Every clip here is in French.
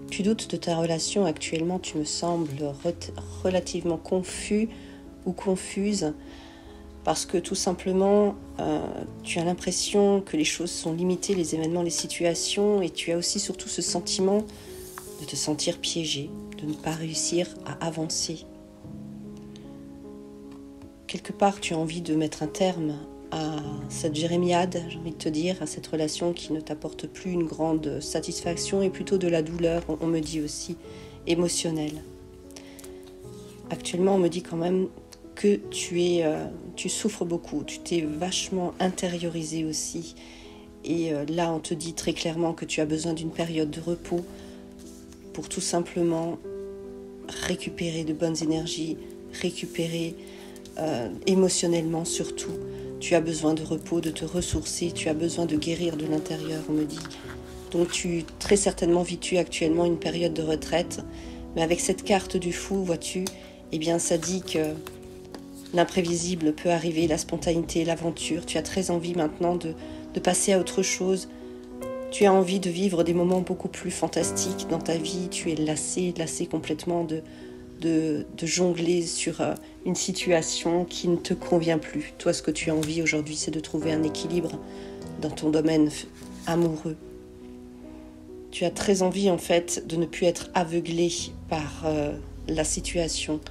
Tu doutes de ta relation actuellement, tu me sembles relativement confus ou confuse parce que tout simplement tu as l'impression que les choses sont limitées, les événements, les situations, et tu as aussi surtout ce sentiment de te sentir piégé, de ne pas réussir à avancer. Quelque part, tu as envie de mettre un terme à cette jérémiade, j'ai envie de te dire, à cette relation qui ne t'apporte plus une grande satisfaction et plutôt de la douleur, on me dit aussi, émotionnelle. Actuellement, on me dit quand même que tu souffres beaucoup, tu t'es vachement intériorisé aussi. Et là, on te dit très clairement que tu as besoin d'une période de repos pour tout simplement récupérer de bonnes énergies, récupérer émotionnellement surtout. Tu as besoin de repos, de te ressourcer, tu as besoin de guérir de l'intérieur, on me dit. Donc très certainement vis-tu actuellement une période de retraite, mais avec cette carte du fou, vois-tu, eh bien ça dit que l'imprévisible peut arriver, la spontanéité, l'aventure. Tu as très envie maintenant de passer à autre chose. Tu as envie de vivre des moments beaucoup plus fantastiques dans ta vie. Tu es lassé complètement de jongler sur une situation qui ne te convient plus. Toi, ce que tu as envie aujourd'hui, c'est de trouver un équilibre dans ton domaine amoureux. Tu as très envie, en fait, de ne plus être aveuglé par la situation.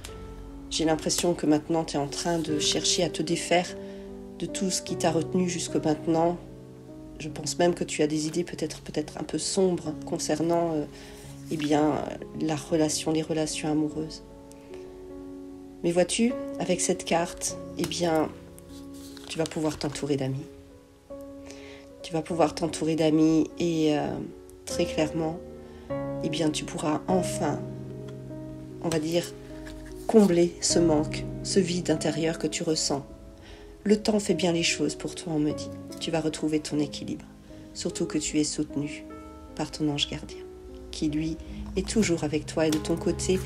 J'ai l'impression que maintenant, tu es en train de chercher à te défaire de tout ce qui t'a retenu jusque maintenant. Je pense même que tu as des idées peut-être un peu sombres concernant les relations amoureuses. Mais vois-tu, avec cette carte, tu vas pouvoir t'entourer d'amis. Tu vas pouvoir t'entourer d'amis et très clairement, tu pourras enfin, on va dire, combler ce manque, ce vide intérieur que tu ressens. Le temps fait bien les choses pour toi, on me dit. Tu vas retrouver ton équilibre, surtout que tu es soutenu par ton ange gardien, qui lui est toujours avec toi et de ton côté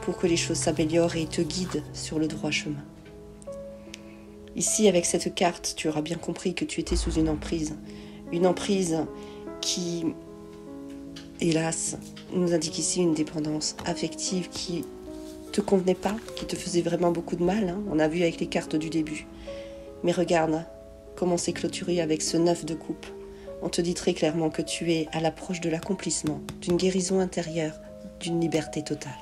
pour que les choses s'améliorent et te guide sur le droit chemin. Ici, avec cette carte, tu auras bien compris que tu étais sous une emprise qui, hélas, nous indique ici une dépendance affective qui te convenait pas, qui te faisait vraiment beaucoup de mal. On a vu avec les cartes du début. Mais regarde comment c'est clôturé avec ce 9 de coupe. On te dit très clairement que tu es à l'approche de l'accomplissement, d'une guérison intérieure, d'une liberté totale.